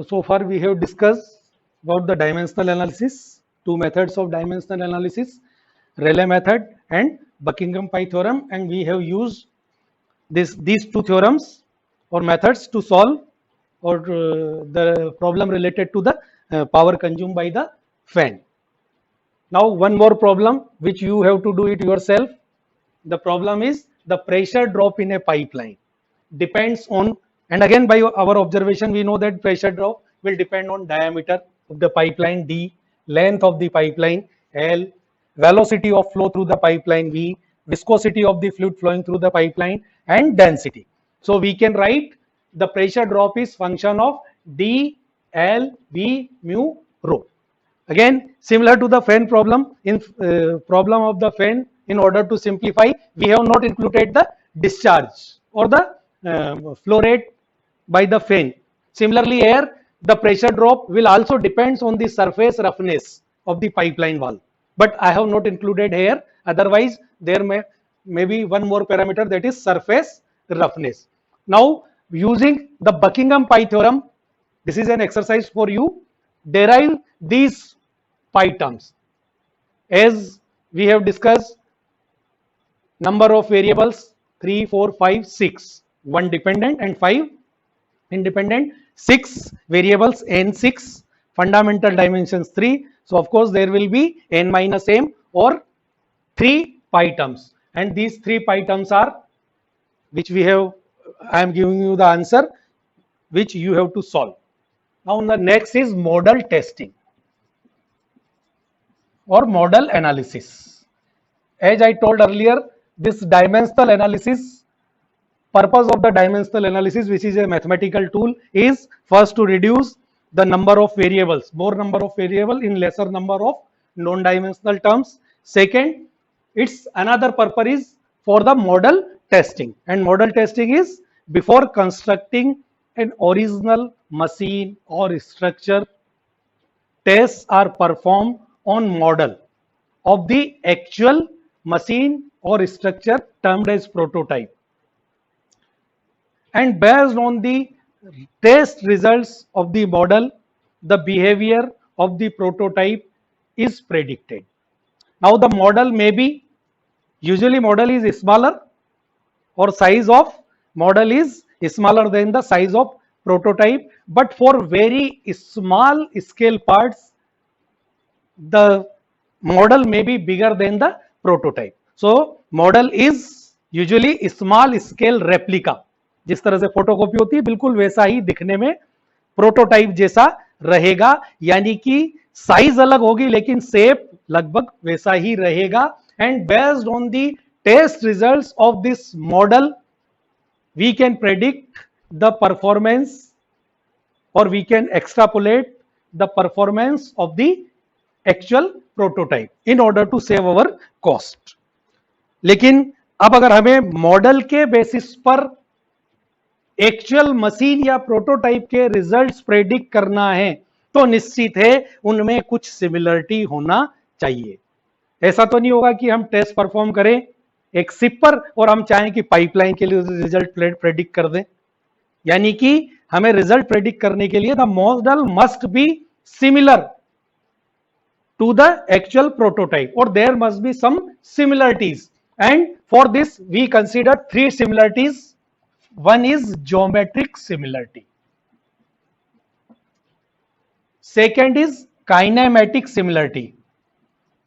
So far we have discussed about the dimensional analysis, two methods of dimensional analysis, Rayleigh method and Buckingham Pi theorem, and we have used these two theorems or methods to solve the problem related to the power consumed by the fan. Now one more problem which you have to do it yourself. The problem is the pressure drop in a pipeline depends on, and again by our observation we know that pressure drop will depend on diameter of the pipeline d, length of the pipeline l, velocity of flow through the pipeline v, viscosity of the fluid flowing through the pipeline, and density. So we can write the pressure drop is function of d, l, v, mu, rho. Again, similar to the fan problem, in problem of the fan, in order to simplify, we have not included the discharge or the flow rate by the fan. Similarly, here the pressure drop will also depends on the surface roughness of the pipeline wall, but I have not included here. Otherwise, there may be one more parameter, that is surface roughness. Now, using the Buckingham Pi theorem, this is an exercise for you. Derive these pi terms. As we have discussed, number of variables 3, 4, 5, 6, 1 dependent and 5 independent, 6 variables n6, fundamental dimensions 3. So of course there will be n minus m or 3 pi terms, and these 3 pi terms are, which we have, I am giving you the answer which you have to solve. Now the next is model testing or model analysis. As I told earlier, this dimensional analysis, purpose of the dimensional analysis, which is a mathematical tool, is first to reduce the number of variables, more number of variable in lesser number of non-dimensional terms. Second, its another purpose is for the model testing, and model testing is before constructing an original machine or structure, tests are performed on model of the actual machine or structure termed as prototype, and based on the test results of the model, the behavior of the prototype is predicted. Now the model may be, usually model is smaller or size of model is smaller than the size of prototype, but for very small scale parts the model may be bigger than the prototype. So model is usually small scale replica, जिस तरह से photocopy होती है बिल्कुल वैसा ही दिखने में prototype जैसा रहेगा, यानी कि साइज अलग होगी लेकिन शेप लगभग वैसा ही रहेगा. And based on the test results of this model we can predict the performance और we can extrapolate the performance of the actual prototype in order to save our cost. लेकिन अब अगर हमें मॉडल के बेसिस पर actual machine या prototype के results predict करना है तो निश्चित है उनमें कुछ सिमिलरिटी होना चाहिए. ऐसा तो नहीं होगा कि हम टेस्ट परफॉर्म करें एक शिप पर और हम चाहें कि पाइपलाइन के लिए रिजल्ट प्रेडिक्ट कर दें. यानी कि हमें रिजल्ट प्रेडिक्ट करने के लिए the model must be similar to the actual prototype or there must be some similarities, and for this we consider 3 similarities. One is geometric similarity, second is kinematic similarity,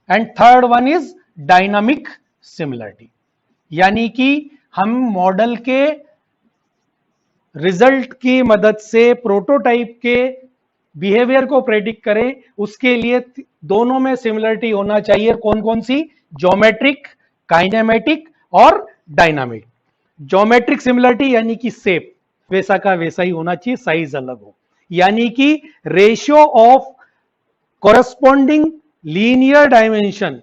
and third one is dynamic similarity. यानी कि हम model के result की मदद से prototype के behaviour को predict करें, उसके लिए दोनों में सिमिलरिटी होना चाहिए. कौन कौन सी? ज्योमेट्रिक, काइनेमेटिक और डायनामिक. ज्योमेट्रिक सिमिलरिटी यानी कि शेप वैसा का वैसा ही होना चाहिए, साइज अलग हो. यानी कि ratio of corresponding linear dimension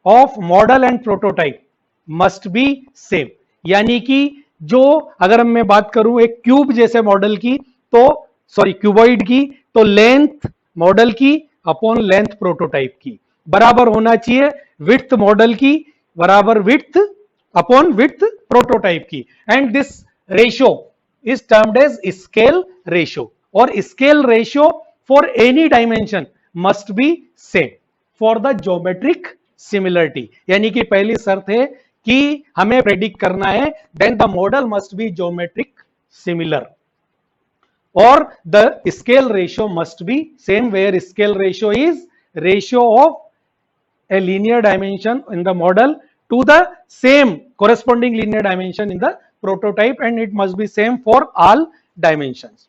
of model and prototype must be same. यानी कि जो अगर मैं बात करूं एक क्यूब जैसे मॉडल की, तो सॉरी क्यूबॉइड की, तो लेंथ मॉडल की अपॉन लेंथ प्रोटोटाइप की बराबर होना चाहिए. विड्थ मॉडल की बराबर विड्थ अपॉन विड्थ प्रोटोटाइप की. And this ratio is termed as scale ratio. और scale ratio for any dimension must be same for the geometric similarity. यानी कि पहली शर्त है कि हमें प्रेडिक्ट करना है then the model must be geometric similar और the scale ratio must be same where scale ratio is ratio of a linear dimension in the model to the same corresponding linear dimension in the prototype and it must be same for all dimensions।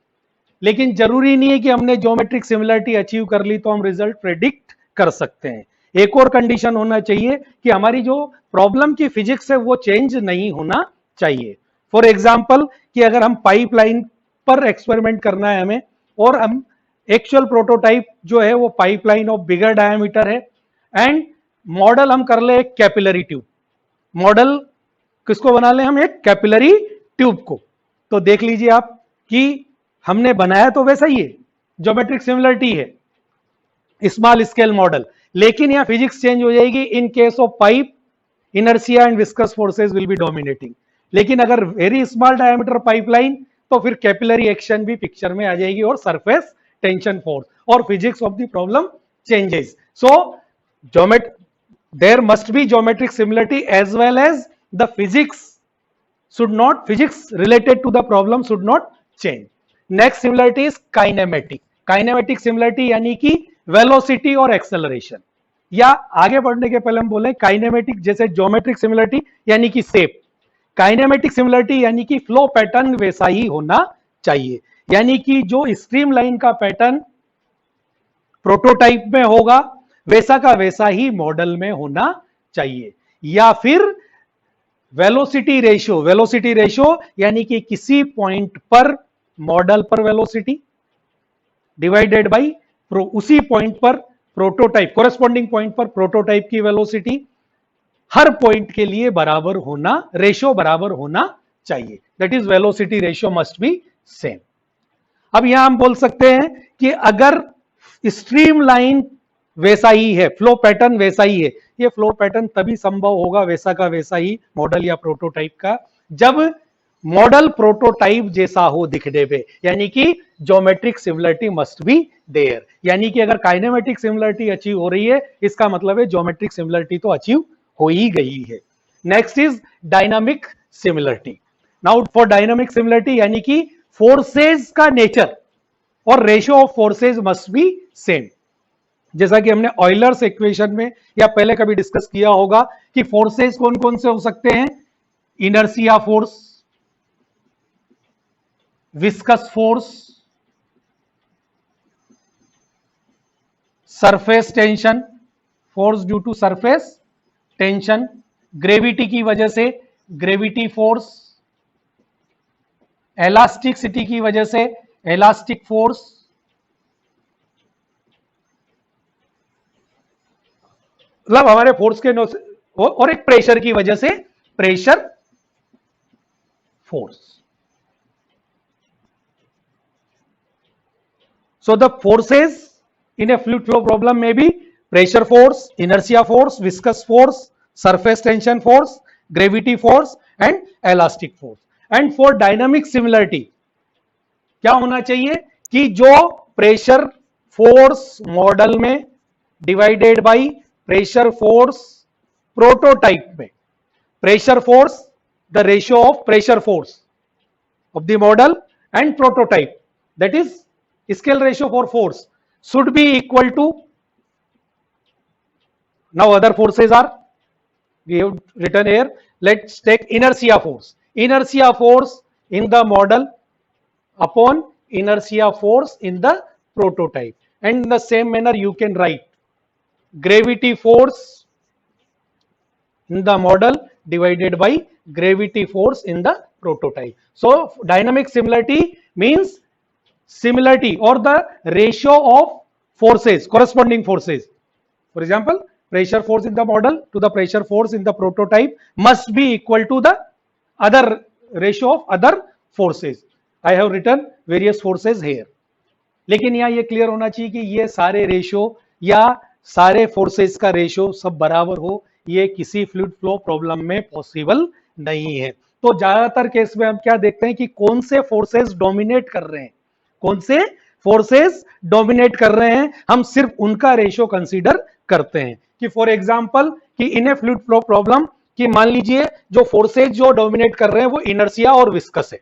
लेकिन जरूरी नहीं है कि हमने geometric similarity achieve कर ली तो हम result predict कर सकते हैं। एक और कंडीशन होना चाहिए कि हमारी जो प्रॉब्लम की फिजिक्स है वो चेंज नहीं होना चाहिए। फॉर एग्जाम्पल कि अगर हम पाइपलाइन पर एक्सपेरिमेंट करना है हमें और हम एक्चुअल प्रोटोटाइप जो है वो पाइपलाइन ऑफ बिगर डायमीटर है एंड मॉडल हम कर ले एक कैपिलरी ट्यूब। मॉडल किसको बना ले हम? एक कैपिलरी ट्यूब को। तो देख लीजिए आप कि हमने बनाया तो वैसा ही है, ज्योमेट्रिक सिमिलरिटी है, स्मॉल स्केल मॉडल, लेकिन यहां फिजिक्स चेंज हो जाएगी। In case of pipe inertia and viscous forces will be dominating. लेकिन अगर वेरी स्मॉल डायमीटर पाइपलाइन तो फिर कैपिलरी एक्शन भी पिक्चर में आ जाएगी और सरफेस टेंशन फोर्स और physics of the problem changes. So there must be geometric similarity as well as the physics related to the problem should not change। next similarity is kinematic similarity यानी कि velocity और acceleration। या आगे बढ़ने के पहले हम बोले काइनेमेटिक जैसे ज्योमेट्रिक सिमिलरिटी यानी कि शेप, काइनेमेटिक सिमिलरिटी यानी कि फ्लो पैटर्न वैसा ही होना चाहिए। यानी कि जो स्ट्रीम लाइन का पैटर्न प्रोटोटाइप में होगा वैसा का वैसा ही मॉडल में होना चाहिए। या फिर वेलोसिटी रेशियो यानी कि किसी पॉइंट पर मॉडल पर वेलोसिटी डिवाइडेड बाय उसी पॉइंट पर प्रोटोटाइप, कोरेस्पॉन्डिंग पॉइंट पर प्रोटोटाइप की वेलोसिटी हर पॉइंट के लिए बराबर होना, रेशियो बराबर होना चाहिए। That is velocity ratio must be same. अब यहां हम बोल सकते हैं कि अगर स्ट्रीम लाइन वैसा ही है, फ्लो पैटर्न वैसा ही है, ये फ्लो पैटर्न तभी संभव होगा वैसा का वैसा ही मॉडल या प्रोटोटाइप का जब मॉडल प्रोटोटाइप जैसा हो दिखने पे, यानी कि geometric similarity must be there. यानी कि अगर काइनेमेटिक सिमिलरिटी अचीव हो रही है इसका मतलब है ज्योमेट्रिक सिमिलरिटी तो अचीव हो ही गई है। Next is dynamic similarity. Now for dynamic similarity यानी कि फोर्सेज का नेचर और ratio of forces must be same. जैसा कि हमने ऑयलर्स इक्वेशन में या पहले कभी डिस्कस किया होगा कि फोर्सेस कौन कौन से हो सकते हैं? Inertia force, viscous force, surface tension, force due to surface tension, gravity की वजह से ग्रेविटी फोर्स, एलास्टिसिटी की वजह से एलास्टिक फोर्स, मतलब हमारे फोर्स के और एक प्रेशर की वजह से pressure force. So the forces in a fluid flow problem में भी pressure force, inertia force, viscous force, surface tension force, gravity force and elastic force. And for dynamic similarity क्या होना चाहिए कि जो प्रेशर फोर्स मॉडल में divided by pressure force prototype में, pressure force the ratio of pressure force of the model and prototype, that is scale ratio for force should be equal to, now other forces are we have written here, let's take inertia force in the model upon inertia force in the prototype, and in the same manner you can write gravity force in the model divided by gravity force in the prototype. So dynamic similarity means similarity or the ratio of forces, corresponding forces. For example, pressure force in the model to the pressure force in the prototype must be equal to the other ratio of other forces. I have written various forces here. लेकिन यहाँ ये clear होना चाहिए कि ये सारे ratio या सारे फोर्सेस का रेशियो सब बराबर हो, ये किसी फ्लूइड फ्लो प्रॉब्लम में पॉसिबल नहीं है। तो ज्यादातर केस में हम क्या देखते हैं कि कौन से फोर्सेस डोमिनेट कर रहे हैं, कौन से फोर्सेस डोमिनेट कर रहे हैं, हम सिर्फ उनका रेशियो कंसीडर करते हैं। कि फॉर एग्जांपल कि इन ए फ्लूइड फ्लो प्रॉब्लम, कि मान लीजिए जो फोर्सेज जो डोमिनेट कर रहे हैं वो इनर्शिया और विस्कस है,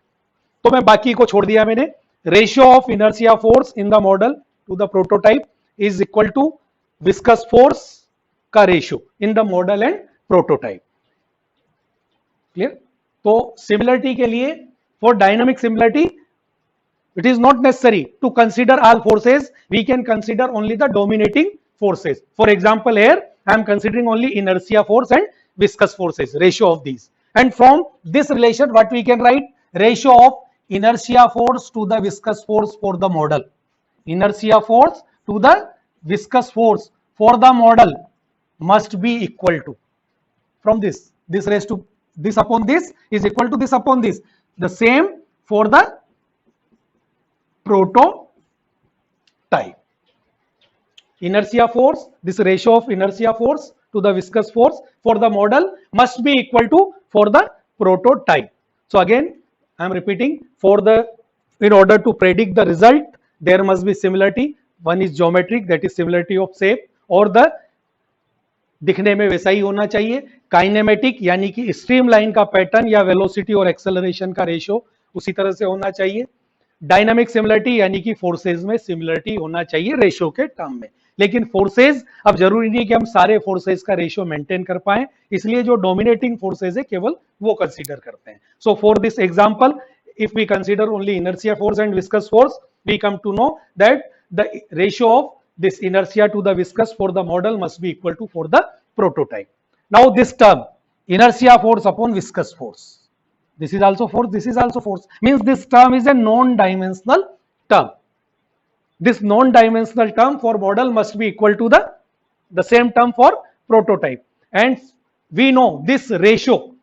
तो मैं बाकी को छोड़ दिया मैंने। Ratio of inertia force in the model to the prototype is equal to viscous force का ratio in the model and prototype. Clear? तो सिमिलरिटी के लिए, for dynamic similarity, it is not necessary to consider all forces, we can consider only the dominating forces. For example, here I am considering only inertia force and viscous forces, ratio of these, and from this relation what we can write, ratio of inertia force to the viscous force for the model, inertia force to the viscous force for the model must be equal to, from this raised to this upon this is equal to this upon this, the same for the prototype. Inertia force, this ratio of inertia force to the viscous force for the model must be equal to for the prototype. So again I am repeating, for the, in order to predict the result there must be similarity. One is geometric, that is similarity of shape, और the दिखने में वैसा ही होना चाहिए। Kinematic यानी कि streamline का pattern या वेलोसिटी और एक्सेलरेशन का रेशियो उसी तरह से होना चाहिए। डायनामिक सिमिलरिटी यानी कि फोर्सेज में सिमिलरिटी होना चाहिए रेशियो के टर्म में। लेकिन फोर्सेज, अब जरूरी नहीं कि हम सारे फोर्सेज का रेशियो मेंटेन कर पाए, इसलिए जो डोमिनेटिंग फोर्सेज है केवल वो कंसीडर करते हैं। So for this example, if we consider only inertia force and viscous force, we come to know that the ratio of this inertia to the viscous for the model must be equal to for the prototype. Now this term inertia force upon viscous force, this is also force, this is also force, means this term is a non-dimensional term. This non-dimensional term for model must be equal to the same term for prototype, and we know this ratio,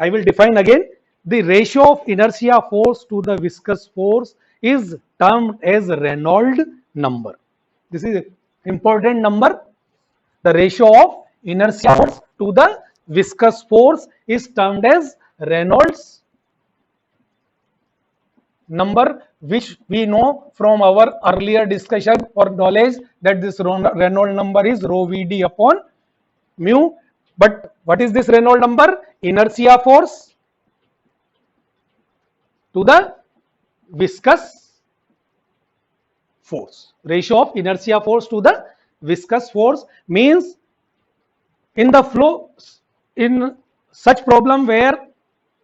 I will define again. The ratio of inertia force to the viscous force is termed as Reynolds number. This is an important number. The ratio of inertia force to the viscous force is termed as Reynolds number, which we know from our earlier discussion or knowledge that this Reynolds number is rho Vd upon mu. But what is this Reynolds number? Inertia force to the viscous force. Ratio of inertia force to the viscous force means in the flow, in such problem where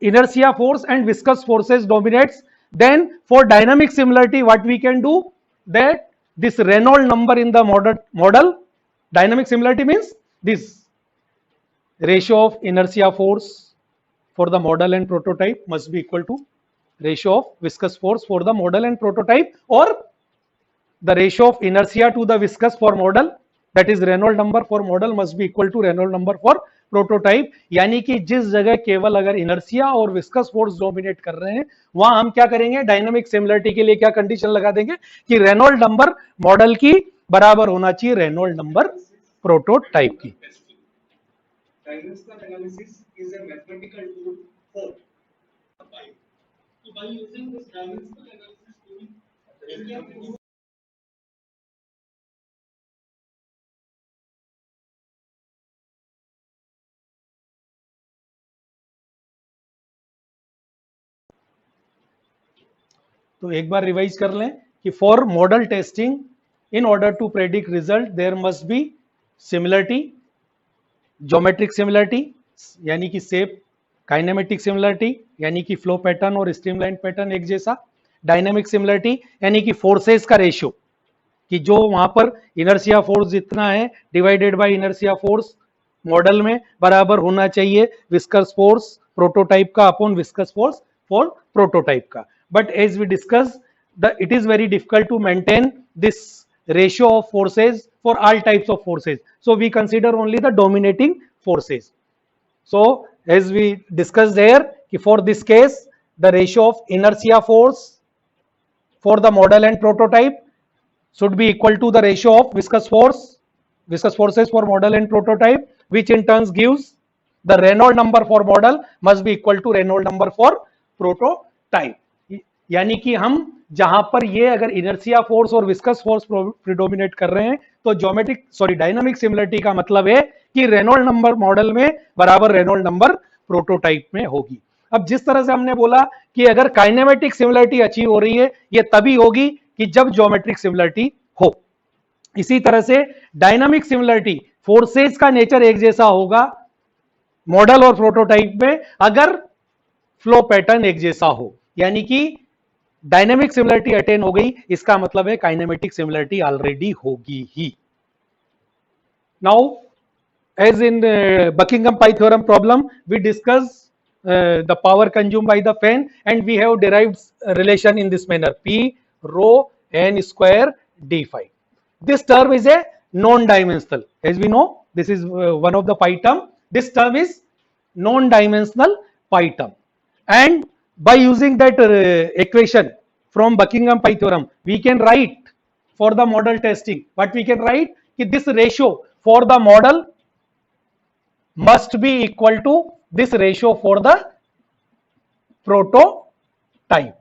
inertia force and viscous forces dominates, then for dynamic similarity what we can do, that this Reynolds number in the model, dynamic similarity means this ratio of inertia force for the model and prototype must be equal to ratio of viscous force for the model and prototype, or the ratio of inertia to the viscous for model, that is Reynolds number for model must be equal to Reynolds number for prototype. यानी कि जिस जगह केवल अगर inertia और viscous force dominate कर रहे हैं वहां हम क्या करेंगे, डायनामिक सिमिलरिटी के लिए क्या कंडीशन लगा देंगे कि रेनॉल्ड नंबर मॉडल की बराबर होना चाहिए रेनॉल्ड नंबर प्रोटोटाइप की। Dimensional analysis is a mathematical tool for pipe. So by using this dimensional analysis tool, we can prove तो एक बार रिवाइज कर लें कि for model testing in order to predict result there must be similarity, geometric similarity यानी कि shape, kinematic similarity यानी कि flow pattern और स्ट्रीमलाइन पैटर्न एक जैसा, डायनामिक सिमिलरिटी यानी कि फोर्सेस का रेशियो कि जो वहां पर इनर्शिया फोर्स जितना है divided by inertia force model में बराबर होना चाहिए विस्कस फोर्स प्रोटोटाइप का upon viscous force for prototype का। But as we discuss it is very difficult to maintain this ratio of forces for all types of forces, so we consider only the dominating forces. So as we discussed there, for this case the ratio of inertia force for the model and prototype should be equal to the ratio of viscous forces for model and prototype, which in turn gives the Reynolds number for model must be equal to Reynolds number for prototype. यानी कि हम जहां पर ये अगर inertia force और viscous force प्रिडोमिनेट कर रहे हैं तो डायनामिक सिमिलरिटी का मतलब है कि रेनॉल्ड नंबर मॉडल में बराबर रेनॉल्ड नंबर प्रोटोटाइप में होगी। अब जिस तरह से हमने बोला कि अगर काइनेमेटिक सिमिलरिटी अचीव हो रही है ये तभी होगी कि जब ज्योमेट्रिक सिमिलरिटी हो। इसी तरह से डायनामिक सिमिलरिटी, फोर्सेस का नेचर एक जैसा होगा मॉडल और प्रोटोटाइप में अगर फ्लो पैटर्न एक जैसा हो, यानी कि डायनेमिक सिमिलरिटी अटेन हो गई इसका मतलब है काइनेमेटिक सिमिलरिटी ऑलरेडी होगी ही। Now as in Buckingham pi theorem problem we discuss the power consumed by the fan and we have derived a relation in this manner: P rho n square d phi. This term is a non-dimensional, as we know this is one of the pi term. This term is non-dimensional pi term, and by using that equation from Buckingham pi theorem we can write for the model testing what we can write कि this ratio for the model must be equal to this ratio for the prototype.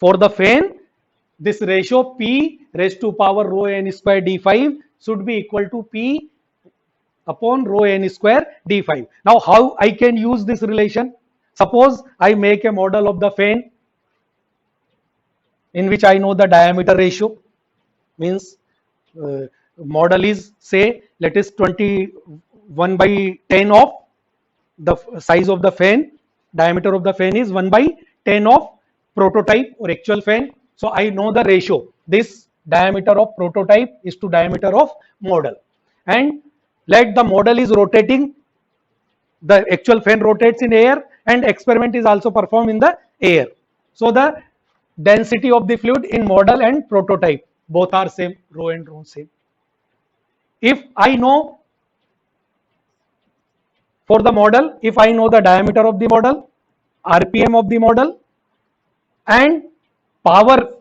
For the fan, this ratio P raised to power rho n square d5 should be equal to P upon rho n square d5. Now, how I can use this relation? Suppose I make a model of the fan in which I know the diameter ratio, means model is, say, let us 21 by 10 of the size of the fan, diameter of the fan is 1 by 10 of prototype or actual fan. So I know the ratio, this diameter of prototype is to diameter of model, and let the model is rotating, the actual fan rotates in air and experiment is also performed in the air. So the density of the fluid in model and prototype both are same, rho and rho same. If I know for the model, if I know the diameter of the model, RPM of the model, and power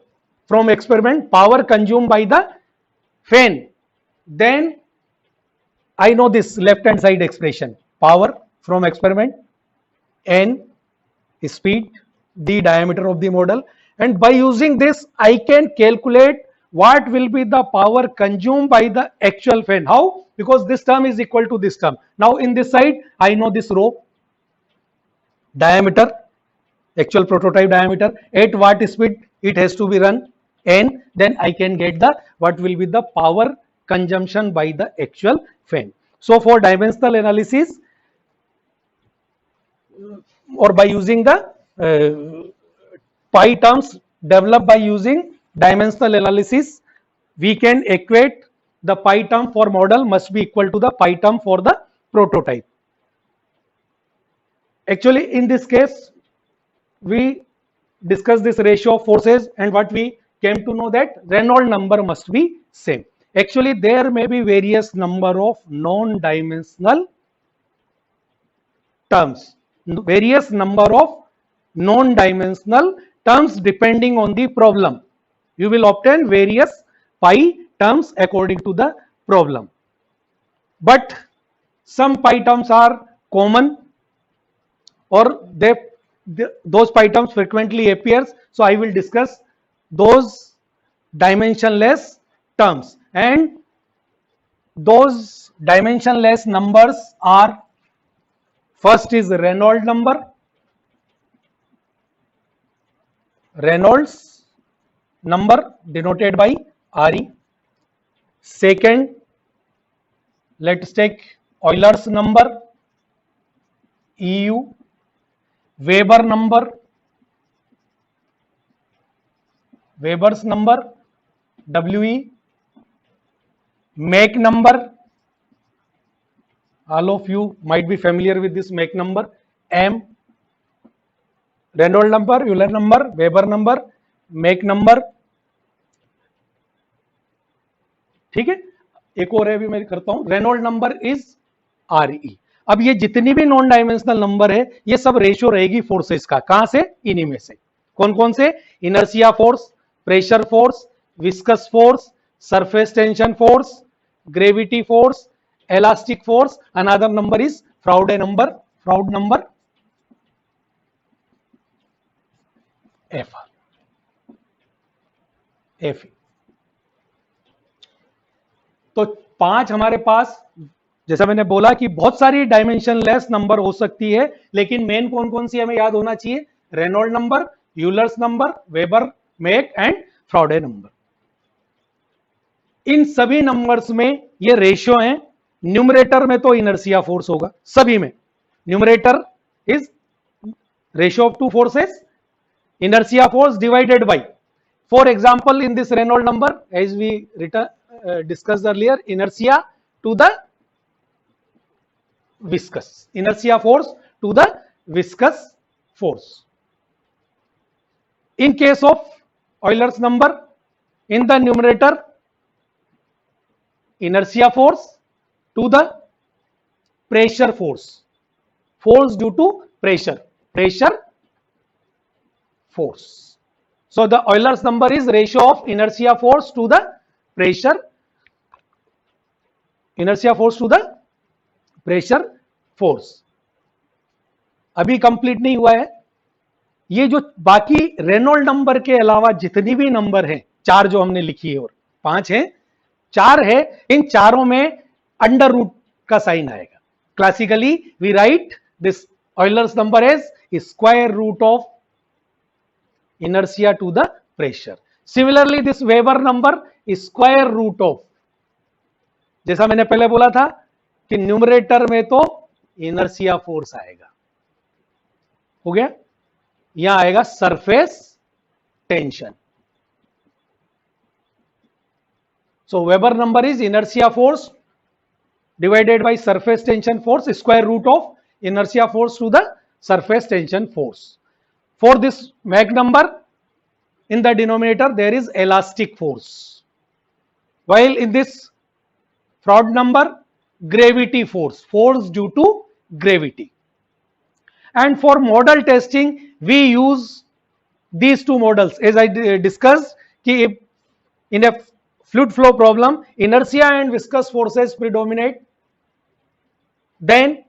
from experiment, power consumed by the fan, then I know this left hand side expression: power from experiment, n speed, d diameter of the model, and by using this I can calculate what will be the power consumed by the actual fan. How? Because this term is equal to this term. Now in this side I know this rho, diameter, actual prototype diameter, at what speed it has to be run, n, then I can get the what will be the power consumption by the actual fan. So for dimensional analysis or by using the pi terms developed by using dimensional analysis, we can equate the pi term for model must be equal to the pi term for the prototype. Actually in this case we discussed this ratio of forces and what we came to know that Reynolds number must be same. Actually there may be various number of non-dimensional terms, various number of non-dimensional terms depending on the problem. You will obtain various pi terms according to the problem. But some pi terms are common or those pi terms frequently appears. So I will discuss those dimensionless terms, and those dimensionless numbers are: first is Reynolds number, Reynolds number denoted by Re. Second, let's take Euler's number, Eu. Weber number, Weber's number, We. Mach number, all of you might be familiar with this Mach number, M. Reynolds number, Euler number, Weber number, Mach number. ठीक है, एक और है भी मैं करता हूं, Reynold number is Re. अब ये जितनी भी नॉन डायमेंशनल नंबर है ये सब रेशियो रहेगी फोर्सेस का, कहां से? इन्हीं में से। कौन कौन से? Inertia force, pressure force, viscous force, surface tension force, gravity force, elastic force. Another number is Froude number, Froude number. F F. तो 5 हमारे पास, जैसा मैंने बोला कि बहुत सारी डायमेंशनलेस नंबर हो सकती है, लेकिन मेन कौन कौन सी हमें याद होना चाहिए? Reynold number, Euler's number, Weber, Mach and Froude number. इन सभी नंबर्स में ये रेशियो है। न्यूमरेटर में तो इनर्शिया फोर्स होगा सभी में। Numerator is ratio of two forces, inertia force divided by, for example in this Reynolds number, as we discussed earlier, inertia to the viscous, inertia force to the viscous force. In case of Euler's number, in the numerator, inertia force to the pressure force, force due to pressure force. So the Euler's number is ratio of inertia force to the pressure, inertia force to the pressure force. अभी complete नहीं हुआ है। ये जो बाकी Reynold number के अलावा जितनी भी नंबर हैं, 4 जो हमने लिखी है और 5 है, 4 है, इन चारों में अंडर रूट का साइन आएगा। Classically we write this Euler's number as square root of inertia to the pressure. Similarly, this Weber number is square root of, जैसा मैंने पहले बोला था कि न्यूमरेटर में तो इनर्शिया फोर्स आएगा, हो गया, यहां आएगा surface tension. So weber number is inertia force divided by surface tension force, square root of inertia force to the surface tension force. For this Mach number, in the denominator there is elastic force, while in this Froude number, gravity force, force due to gravity. And for model testing we use these two models, as I discussed कि in a fluid flow problem inertia and viscous forces predominate. Then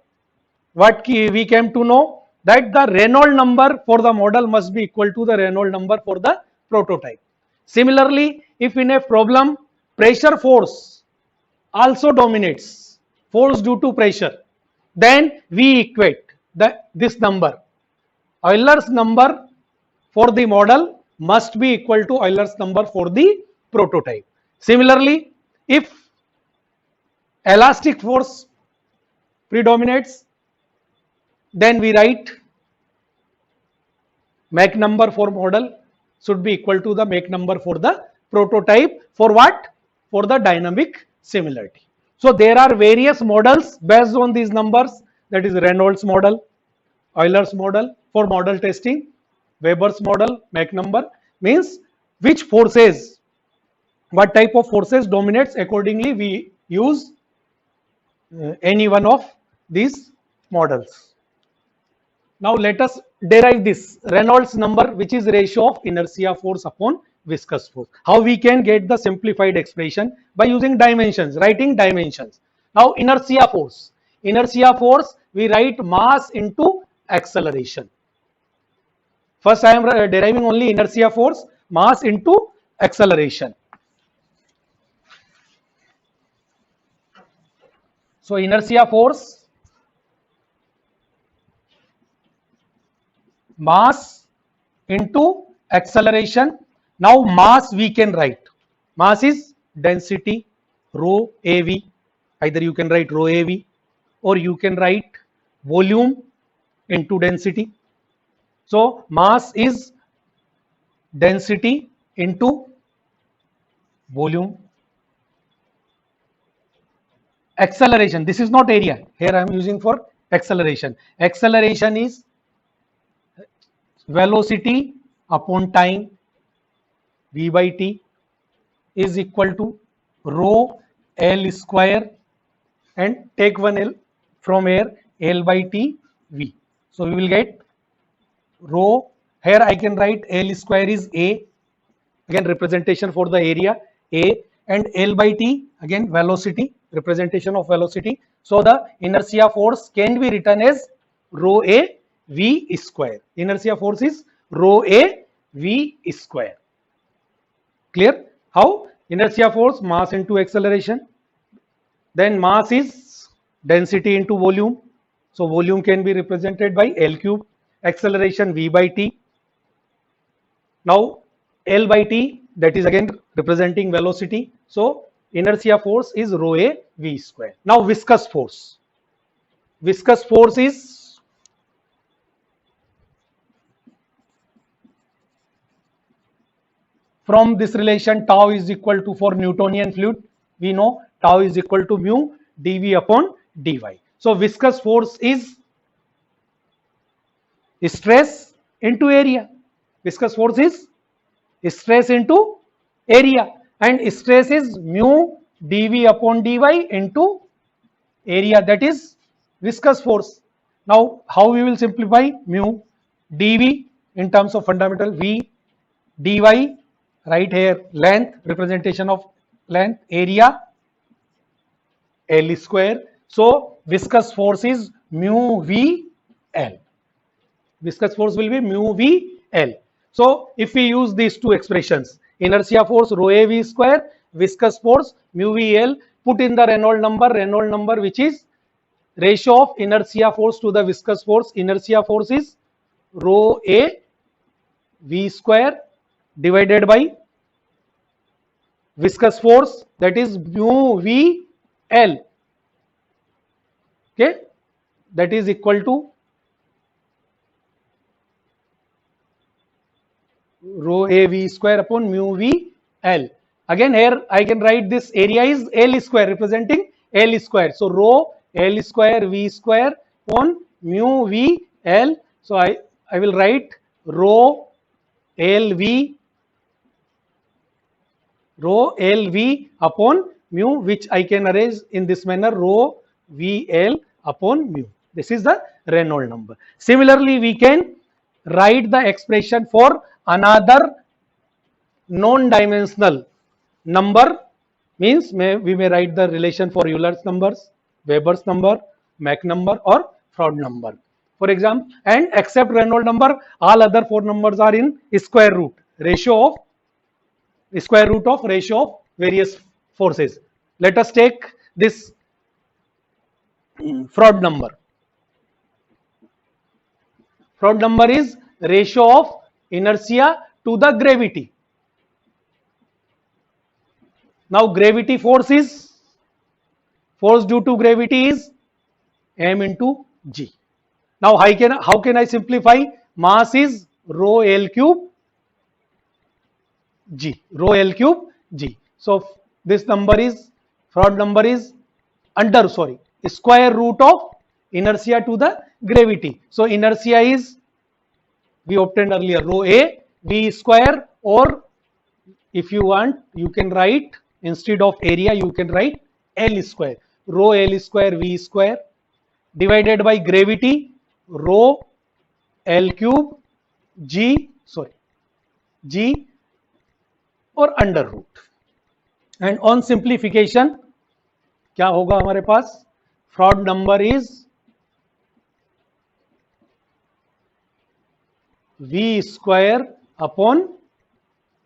what we came to know that the Reynolds number for the model must be equal to the Reynolds number for the prototype. Similarly, if in a problem pressure force also dominates, force due to pressure, then we equate this number. Euler's number for the model must be equal to Euler's number for the prototype. Similarly, if elastic force predominates, then we write Mach number for model should be equal to the Mach number for the prototype. For what? For the dynamic similarity. So there are various models based on these numbers, that is Reynolds model, Euler's model for model testing, Weber's model, Mach number, means which forces, what type of forces dominates, accordingly we use any one of these models. Now let us derive this Reynolds number, which is ratio of inertia force upon viscous force. How we can get the simplified expression? By using dimensions, writing dimensions. Now inertia force we write mass into acceleration. First I am deriving only inertia force, mass into acceleration. So inertia force, mass into acceleration. Now mass we can write, mass is density rho av, either you can write rho av or you can write volume into density. So mass is density into volume. Acceleration, this is not area, here I am using for acceleration. Acceleration is velocity upon time, v by t is equal to rho l square, and take one l from here, l by t v. So we will get rho, here I can write l square is a, again representation for the area a, and l by t again velocity, representation of velocity. So the inertia force can be written as rho a v square. Inertia force is rho a V square. Clear? How? Inertia force, mass into acceleration. Then mass is density into volume. So volume can be represented by L cube. Acceleration V by T. Now L by T, that is again representing velocity. So inertia force is rho A V square. Now viscous force. Viscous force is from this relation tau is equal to, for Newtonian fluid, we know tau is equal to mu dV upon dy. So viscous force is stress into area. Viscous force is stress into area, and stress is mu dV upon dy into area, that is viscous force. Now how we will simplify? Mu dV in terms of fundamental, V dy, right here length, representation of length, area L square. So viscous force is mu V L. Viscous force will be mu V L. So if we use these two expressions, inertia force rho A V square, viscous force mu V L, put in the Reynolds number which is ratio of inertia force to the viscous force. Inertia force is rho A V square divided by viscous force, that is mu V L. Okay, that is equal to rho A V square upon mu V L. Again here I can write this area is L square, representing L square. So rho L square V square upon mu V L. So I will write rho LV upon mu, which I can arrange in this manner, rho VL upon mu. This is the Reynolds number. Similarly, we can write the expression for another non-dimensional number, means we may write the relation for Euler's numbers, Weber's number, Mach number, or Froude number. For example, and except Reynolds number, all other four numbers are in square root of ratio of various forces. Let us take this Froude number. Froude number is ratio of inertia to the gravity. Now gravity force is, force due to gravity is m into g. Now how can I simplify? Mass is rho L cube g, rho L cube g. So this number is, Froude number is square root of inertia to the gravity. So inertia is, we obtained earlier, rho A V square, or if you want you can write, instead of area you can write L square, rho L square V square divided by gravity rho L cube g और under root. And on simplification क्या होगा हमारे पास? Froude number is v square upon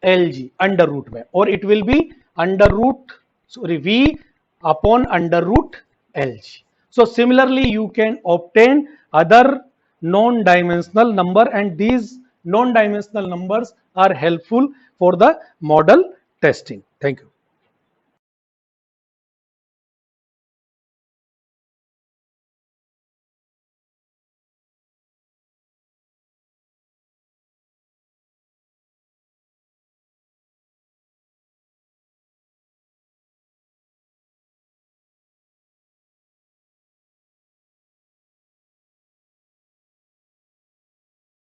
L G under root में, और it will be under root v upon under root LG. So similarly you can obtain other non-dimensional number, and these non-dimensional numbers are helpful for the model testing. Thank you.